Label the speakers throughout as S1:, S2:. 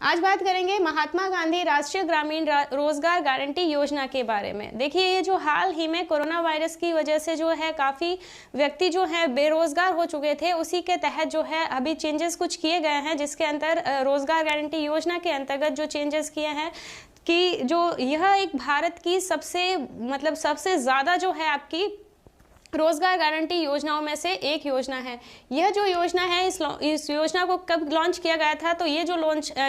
S1: आज बात करेंगे महात्मा गांधी राष्ट्रीय ग्रामीण रोजगार गारंटी योजना के बारे में। देखिए, ये जो हाल ही में कोरोना वायरस की वजह से जो है काफ़ी व्यक्ति जो है बेरोजगार हो चुके थे, उसी के तहत जो है अभी चेंजेस कुछ किए गए हैं, जिसके अंदर रोजगार गारंटी योजना के अंतर्गत जो चेंजेस किए हैं कि जो यह एक भारत की सबसे ज़्यादा जो है आपकी रोजगार गारंटी योजनाओं में से एक योजना है। यह जो योजना है, इस योजना को कब लॉन्च किया गया था, तो ये जो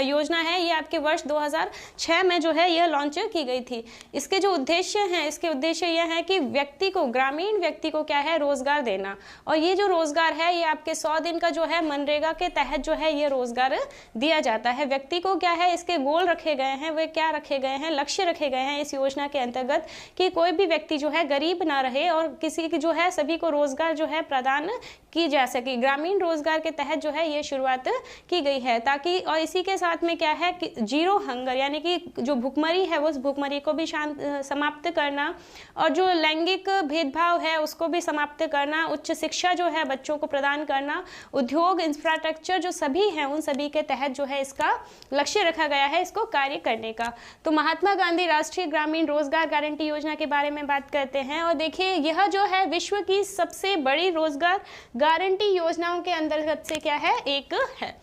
S1: योजना है ये आपके वर्ष 2006 में जो है यह लॉन्च की गई थी। इसके जो उद्देश्य हैं, इसके उद्देश्य यह है कि व्यक्ति को, ग्रामीण व्यक्ति को क्या है, रोजगार देना। और ये जो रोजगार है ये आपके 100 दिन का जो है मनरेगा के तहत जो है ये रोजगार दिया जाता है। व्यक्ति को क्या है, इसके गोल रखे गए हैं, वे क्या रखे गए हैं, लक्ष्य रखे गए हैं इस योजना के अंतर्गत कि कोई भी व्यक्ति जो है गरीब ना रहे और किसी की जो है सभी को रोजगार जो है प्रदान की जा सके। ग्रामीण रोजगार के तहत जो है ये शुरुआत की गई है, ताकि और इसी के साथ में क्या है कि जीरो हंगर यानी कि जो भुखमरी है उस भुखमरी को भी समाप्त करना, और जो लैंगिक भेदभाव है उसको भी समाप्त करना, उच्च शिक्षा जो है बच्चों को प्रदान करना, उद्योग, इंफ्रास्ट्रक्चर जो सभी हैं उन सभी के तहत जो है इसका लक्ष्य रखा गया है इसको कार्य करने का। तो महात्मा गांधी राष्ट्रीय ग्रामीण रोजगार गारंटी योजना के बारे में बात करते हैं। और देखिए, यह जो है विश्व की सबसे बड़ी रोजगार गारंटी योजनाओं के अंतर्गत से क्या है, एक है।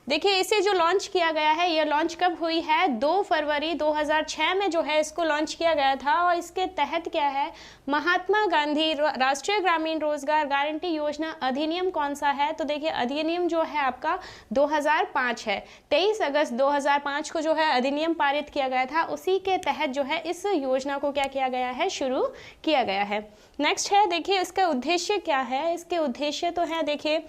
S1: देखिए, इसे जो लॉन्च किया गया है, यह लॉन्च कब हुई है, 2 फरवरी 2006 में जो है इसको लॉन्च किया गया था। और इसके तहत क्या है, महात्मा गांधी राष्ट्रीय ग्रामीण रोजगार गारंटी योजना अधिनियम कौन सा है, तो देखिए अधिनियम जो है आपका 2005 है। 23 अगस्त 2005 को जो है अधिनियम पारित किया गया था, उसी के तहत जो है इस योजना को क्या किया गया है, शुरू किया गया है। नेक्स्ट है, देखिए इसका उद्देश्य क्या है। इसके उद्देश्य तो है, देखिए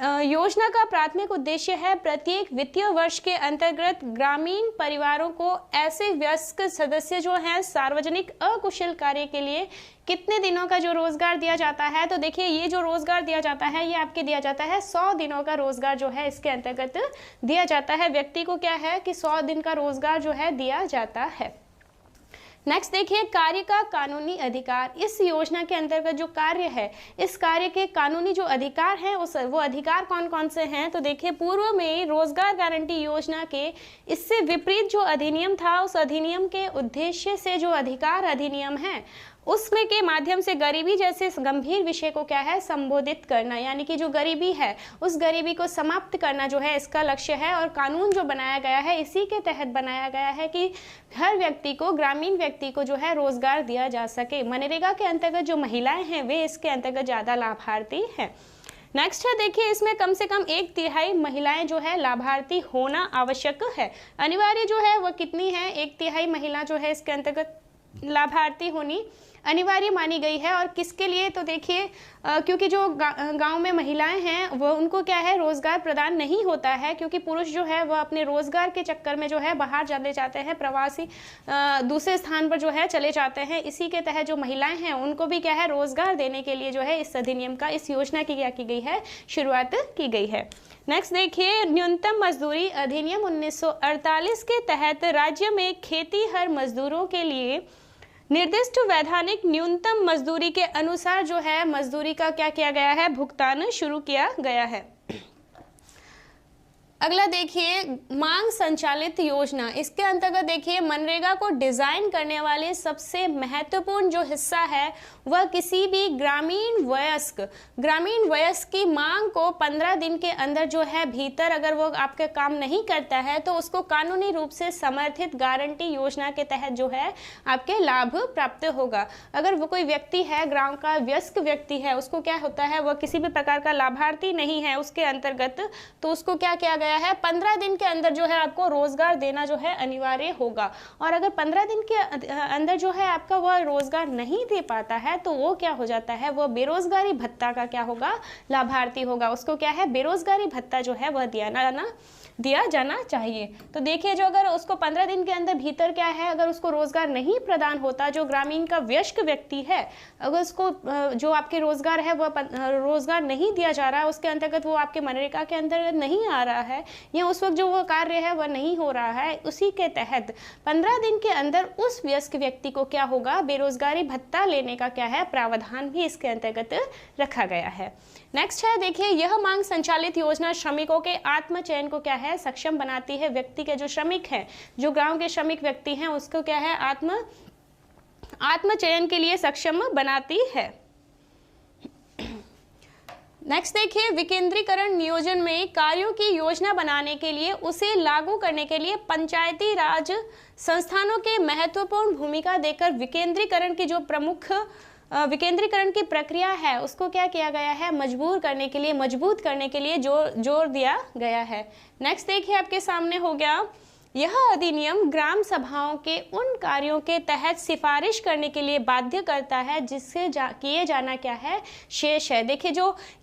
S1: योजना का प्राथमिक उद्देश्य है प्रत्येक वित्तीय वर्ष के अंतर्गत ग्रामीण परिवारों को ऐसे वयस्क सदस्य जो हैं सार्वजनिक अकुशल कार्य के लिए कितने दिनों का जो रोजगार दिया जाता है। तो देखिए, ये जो रोजगार दिया जाता है ये आपके दिया जाता है 100 दिनों का रोजगार जो है इसके अंतर्गत दिया जाता है। व्यक्ति को क्या है कि 100 दिन का रोजगार जो है दिया जाता है। नेक्स्ट देखिए, कार्य का कानूनी अधिकार। इस योजना के अंतर्गत जो कार्य है, इस कार्य के कानूनी जो अधिकार हैं वो अधिकार कौन कौन से हैं, तो देखिए पूर्व में रोजगार गारंटी योजना के इससे विपरीत जो अधिनियम था, उस अधिनियम के उद्देश्य से जो अधिकार अधिनियम है उसमें के माध्यम से गरीबी जैसे गंभीर विषय को क्या है, संबोधित करना, यानी कि जो गरीबी है उस गरीबी को समाप्त करना जो है इसका लक्ष्य है। और कानून जो बनाया गया है इसी के तहत बनाया गया है कि हर व्यक्ति को, ग्रामीण व्यक्ति को जो है रोजगार दिया जा सके। मनरेगा के अंतर्गत जो महिलाएं हैं वे इसके अंतर्गत ज़्यादा लाभार्थी हैं। नेक्स्ट है, देखिए इसमें कम से कम 1/3 महिलाएं जो है लाभार्थी होना आवश्यक है। अनिवार्य जो है वह कितनी है, 1/3 महिला जो है इसके अंतर्गत लाभार्थी होनी अनिवार्य मानी गई है। और किसके लिए, तो देखिए क्योंकि जो गांव में महिलाएं हैं वो उनको क्या है, रोजगार प्रदान नहीं होता है, क्योंकि पुरुष जो है वह अपने रोजगार के चक्कर में जो है बाहर चले जाते हैं, प्रवासी दूसरे स्थान पर जो है चले जाते हैं। इसी के तहत जो महिलाएं हैं उनको भी क्या है, रोजगार देने के लिए जो है इस अधिनियम का, इस योजना की क्या की गई है, शुरुआत की गई है। नेक्स्ट देखिए, न्यूनतम मजदूरी अधिनियम 1948 के तहत राज्य में खेतीहर मजदूरों के लिए निर्दिष्ट वैधानिक न्यूनतम मजदूरी के अनुसार जो है मजदूरी का क्या किया गया है, भुगतान शुरू किया गया है। अगला देखिए, मांग संचालित योजना। इसके अंतर्गत देखिए मनरेगा को डिजाइन करने वाले सबसे महत्वपूर्ण जो हिस्सा है वह किसी भी ग्रामीण वयस्क की मांग को 15 दिन के अंदर जो है भीतर अगर वो आपके काम नहीं करता है तो उसको कानूनी रूप से समर्थित गारंटी योजना के तहत जो है आपके लाभ प्राप्त होगा। अगर वो कोई व्यक्ति है, गांव का वयस्क व्यक्ति है, उसको क्या होता है, वह किसी भी प्रकार का लाभार्थी नहीं है उसके अंतर्गत, तो उसको क्या किया गया है, 15 दिन के अंदर जो है आपको रोजगार देना जो है अनिवार्य होगा। और अगर 15 दिन के अंदर जो है आपका वह रोजगार नहीं दे पाता है तो वो क्या हो जाता है, वह बेरोजगारी भत्ता का क्या होगा, लाभार्थी होगा। उसको क्या है, बेरोजगारी भत्ता जो है वह दिया जाना चाहिए। तो देखिए, जो अगर उसको 15 दिन के अंदर भीतर क्या है, अगर उसको रोजगार नहीं प्रदान होता, जो ग्रामीण का वयस्क व्यक्ति है, अगर उसको जो आपके रोजगार है वह रोजगार नहीं दिया जा रहा है, उसके अंतर्गत वो आपके मनरेगा के अंतर्गत नहीं आ रहा है, या उस वक्त जो वो कार्य है वह नहीं हो रहा है, उसी के तहत 15 दिन के अंदर उस वयस्क व्यक्ति को क्या होगा, बेरोजगारी भत्ता लेने का क्या है, प्रावधान भी इसके अंतर्गत रखा गया है। नेक्स्ट है देखिए, यह मांग संचालित योजना श्रमिकों के आत्म चयन को क्या है, सक्षम बनाती है। व्यक्ति के जो श्रमिक हैं, जो गांव के श्रमिक व्यक्ति हैं, उसको क्या है, आत्म चयन के लिए सक्षम बनाती है। नेक्स्ट देखिए, विकेंद्रीकरण नियोजन में कार्यों की योजना बनाने के लिए उसे लागू करने के लिए पंचायती राज संस्थानों के महत्वपूर्ण भूमिका देकर विकेंद्रीकरण की जो प्रमुख विकेंद्रीकरण की प्रक्रिया है उसको क्या किया गया है, मजबूत करने के लिए जोर दिया गया है। नेक्स्ट देखिए, आपके सामने हो गया, यह अधिनियम ग्राम सभाओं के उन कार्यों के तहत सिफारिश करने के लिए बाध्य करता है जिससे किए जाना क्या है, शेष है। देखिए,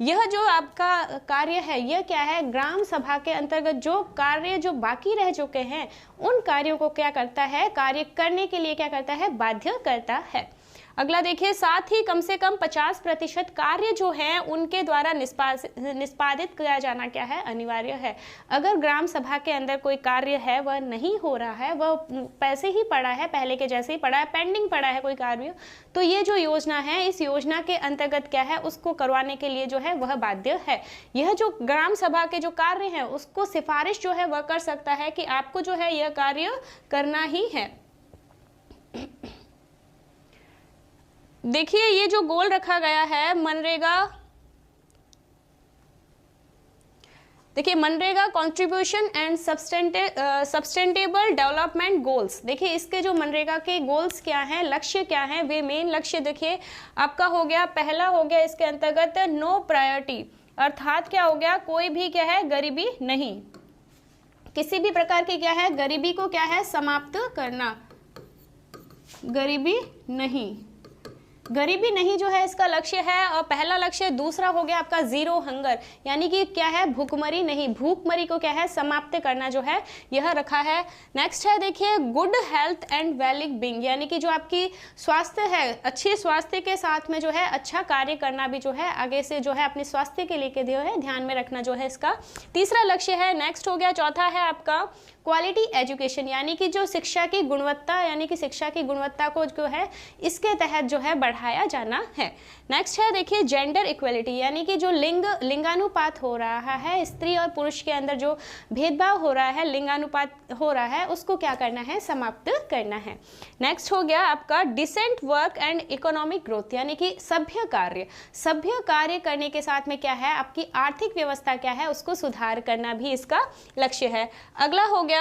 S1: यह जो आपका कार्य है, यह क्या है, ग्राम सभा के अंतर्गत जो कार्य जो बाकी रह चुके हैं उन कार्यों को क्या करता है, कार्य करने के लिए क्या करता है, बाध्य करता है। अगला देखिए, साथ ही कम से कम 50% कार्य जो है उनके द्वारा निष्पादित किया जाना क्या है, अनिवार्य है। अगर ग्राम सभा के अंदर कोई कार्य है वह नहीं हो रहा है, वह पैसे ही पड़ा है, पहले के जैसे ही पड़ा है, पेंडिंग पड़ा है कोई कार्य, तो ये जो योजना है, इस योजना के अंतर्गत क्या है, उसको करवाने के लिए जो है वह बाध्य है। यह जो ग्राम सभा के जो कार्य है उसको सिफारिश जो है वह कर सकता है कि आपको जो है यह कार्य करना ही है। देखिए, ये जो गोल रखा गया है मनरेगा, देखिए MNREGA contribution and sustainable development goals. देखिए, इसके जो मनरेगा के गोल्स क्या हैं, लक्ष्य क्या हैं, वे मेन लक्ष्य देखिए आपका हो गया, पहला हो गया इसके अंतर्गत नो प्रायोरिटी, अर्थात क्या हो गया, कोई भी क्या है, गरीबी नहीं, किसी भी प्रकार की क्या है, गरीबी को क्या है, समाप्त करना, गरीबी नहीं जो है इसका लक्ष्य है, और पहला लक्ष्य। दूसरा हो गया आपका जीरो हंगर, यानी कि क्या है, भूखमरी नहीं, भूखमरी को क्या है, समाप्त करना जो है यह रखा है। नेक्स्ट है देखिए, good health and well being, यानी कि जो आपकी स्वास्थ्य है, अच्छे स्वास्थ्य के साथ में जो है अच्छा कार्य करना भी जो है आगे से जो है अपने स्वास्थ्य के लिए जो है ध्यान में रखना जो है इसका तीसरा लक्ष्य है। नेक्स्ट हो गया, चौथा है आपका क्वालिटी एजुकेशन, यानी कि जो शिक्षा की गुणवत्ता, यानी कि शिक्षा की गुणवत्ता को जो है इसके तहत जो है बढ़ाया जाना है। नेक्स्ट है देखिए, जेंडर इक्वलिटी, यानी कि जो लिंगानुपात हो रहा है, स्त्री और पुरुष के अंदर जो भेदभाव हो रहा है, लिंगानुपात हो रहा है, उसको क्या करना है, समाप्त करना है। नेक्स्ट हो गया आपका decent work and economic growth, यानी कि सभ्य कार्य करने के साथ में क्या है, आपकी आर्थिक व्यवस्था क्या है, उसको सुधार करना भी इसका लक्ष्य है। अगला हो गया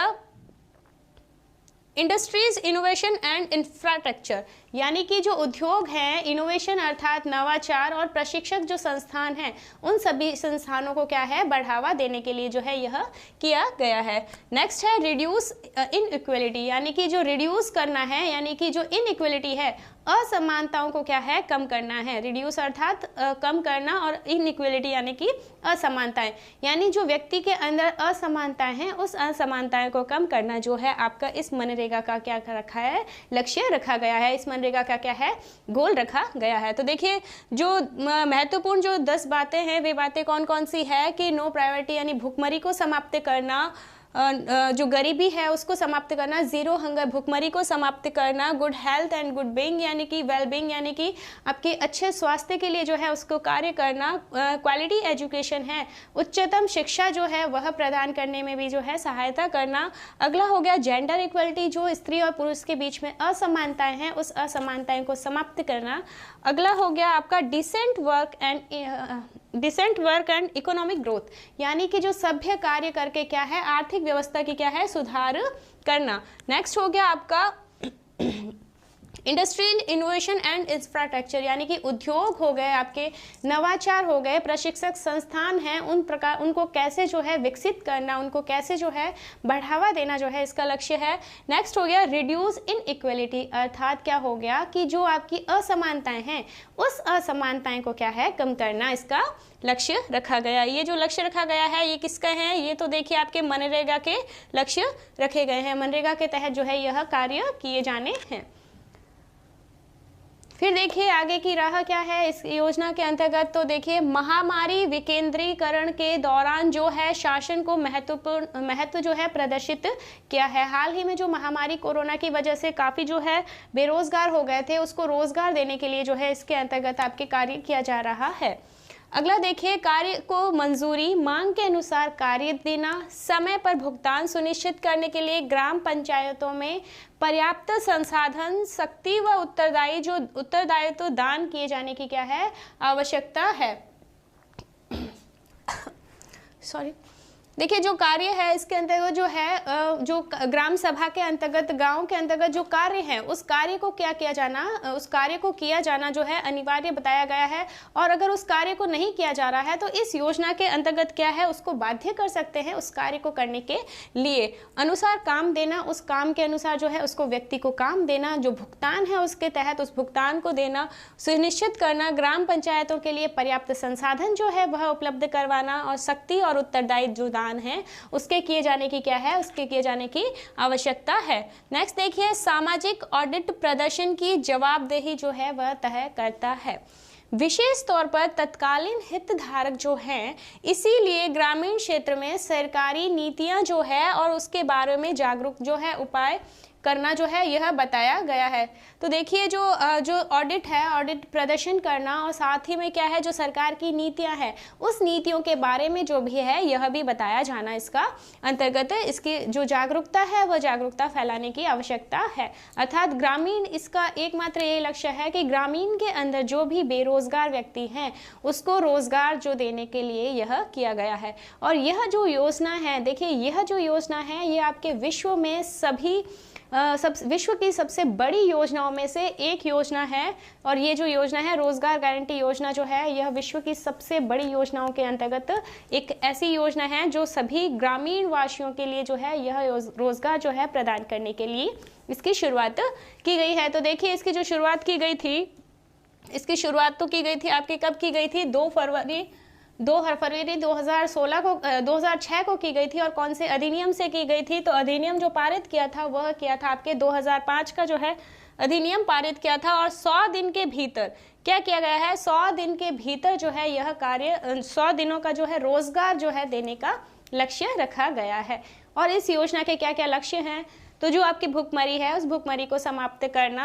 S1: इंडस्ट्रीज इनोवेशन एंड इंफ्रास्ट्रक्चर, यानी कि जो उद्योग हैं, इनोवेशन अर्थात नवाचार, और प्रशिक्षक जो संस्थान हैं उन सभी संस्थानों को क्या है, बढ़ावा देने के लिए जो है यह किया गया है। नेक्स्ट है रिड्यूस इनइक्वलिटी, यानी कि जो रिड्यूस करना है, यानी कि जो इनइक्वलिटी है, असमानताओं को क्या है, कम करना है। रिड्यूस अर्थात कम करना, और इनइक्वलिटी यानी कि असमानताएं, यानी जो व्यक्ति के अंदर असमानताएं हैं उस असमानताएं को कम करना जो है आपका इस मनरेगा का क्या रखा है, लक्ष्य रखा गया है, इस मनरेगा का क्या है, गोल रखा गया है। तो देखिए, जो महत्वपूर्ण जो 10 बातें हैं, वे बातें कौन कौन सी है कि नो प्रायोरिटी यानी भूखमरी को समाप्त करना, जो गरीबी है उसको समाप्त करना, जीरो हंगर भूखमरी को समाप्त करना, good health and good being यानी कि वेल बीइंग यानी कि आपके अच्छे स्वास्थ्य के लिए जो है उसको कार्य करना, क्वालिटी एजुकेशन है, उच्चतम शिक्षा जो है वह प्रदान करने में भी जो है सहायता करना। अगला हो गया जेंडर इक्वलिटी, जो स्त्री और पुरुष के बीच में असमानताएं हैं उस असमानताएं को समाप्त करना। अगला हो गया आपका decent work and economic growth, यानी कि जो सभ्य कार्य करके क्या है, आर्थिक व्यवस्था की क्या है, सुधार करना। नेक्स्ट हो गया आपका इंडस्ट्रियल इनोवेशन एंड इंफ्रास्ट्रक्चर, यानी कि उद्योग हो गए, आपके नवाचार हो गए, प्रशिक्षक संस्थान हैं, उनको कैसे जो है विकसित करना, उनको कैसे जो है बढ़ावा देना जो है इसका लक्ष्य है। नेक्स्ट हो गया रिड्यूस इनइक्वलिटी, अर्थात क्या हो गया कि जो आपकी असमानताएं हैं उस असमानताएं को क्या है, कम करना, इसका लक्ष्य रखा गया। ये जो लक्ष्य रखा गया है ये किसका है, ये तो देखिए आपके मनरेगा के लक्ष्य रखे गए हैं, मनरेगा के तहत जो है यह कार्य किए जाने हैं। फिर देखिए आगे की राह क्या है इस योजना के अंतर्गत, तो देखिए महामारी विकेंद्रीकरण के दौरान जो है शासन को महत्व जो है प्रदर्शित किया है। हाल ही में जो महामारी कोरोना की वजह से काफ़ी जो है बेरोजगार हो गए थे, उसको रोजगार देने के लिए जो है इसके अंतर्गत आपके कार्य किया जा रहा है। अगला देखिए, कार्य को मंजूरी, मांग के अनुसार कार्य देना, समय पर भुगतान सुनिश्चित करने के लिए ग्राम पंचायतों में पर्याप्त संसाधन, शक्ति व उत्तरदायित्व दान किए जाने की क्या है, आवश्यकता है। सॉरी, देखिए जो कार्य है इसके अंतर्गत जो है जो ग्राम सभा के अंतर्गत, गांव के अंतर्गत जो कार्य है उस कार्य को क्या किया जाना, उस कार्य को किया जाना जो है अनिवार्य बताया गया है। और अगर उस कार्य को नहीं किया जा रहा है तो इस योजना के अंतर्गत क्या है, उसको बाध्य कर सकते हैं उस कार्य को करने के लिए। अनुसार काम देना, उस काम के अनुसार जो है उसको व्यक्ति को काम देना, जो भुगतान है उसके तहत उस भुगतान को देना, सुनिश्चित करना, ग्राम पंचायतों के लिए पर्याप्त संसाधन जो है वह उपलब्ध करवाना, और शक्ति और उत्तरदायित्व जो है उसके किए जाने की क्या है, उसके किए जाने की आवश्यकता है। नेक्स्ट देखिए, सामाजिक ऑडिट प्रदर्शन की जवाबदेही जो है वह तय करता है। विशेष तौर पर तत्कालीन हितधारक जो हैं, इसीलिए ग्रामीण क्षेत्र में सरकारी नीतियां जो है और उसके बारे में जागरूक जो है उपाय करना जो है यह बताया गया है। तो देखिए जो ऑडिट है, ऑडिट प्रदर्शन करना, और साथ ही में क्या है, जो सरकार की नीतियां हैं उस नीतियों के बारे में जो भी है यह भी बताया जाना इसका अंतर्गत है। इसकी जो जागरूकता है वह जागरूकता फैलाने की आवश्यकता है। अर्थात ग्रामीण, इसका एकमात्र ये लक्ष्य है कि ग्रामीण के अंदर जो भी बेरोजगार व्यक्ति हैं उसको रोजगार जो देने के लिए यह किया गया है। और यह जो योजना है, देखिए यह जो योजना है ये आपके विश्व में विश्व की सबसे बड़ी योजनाओं में से एक योजना है। और ये जो योजना है रोजगार गारंटी योजना जो है, यह विश्व की सबसे बड़ी योजनाओं के अंतर्गत एक ऐसी योजना है जो सभी ग्रामीण वासियों के लिए जो है यह रोजगार जो है प्रदान करने के लिए इसकी शुरुआत की गई है। तो देखिए इसकी जो शुरुआत की गई थी, इसकी शुरुआत तो की गई थी आपकी कब की गई थी, 2 फरवरी 2016 को 2006 को की गई थी। और कौन से अधिनियम से की गई थी, तो अधिनियम जो पारित किया था वह किया था आपके 2005 का जो है अधिनियम पारित किया था। और 100 दिन के भीतर क्या किया गया है, 100 दिन के भीतर जो है यह कार्य 100 दिनों का जो है रोजगार जो है देने का लक्ष्य रखा गया है। और इस योजना के क्या क्या लक्ष्य हैं, तो जो आपकी भुखमरी है उस भुखमरी को समाप्त करना,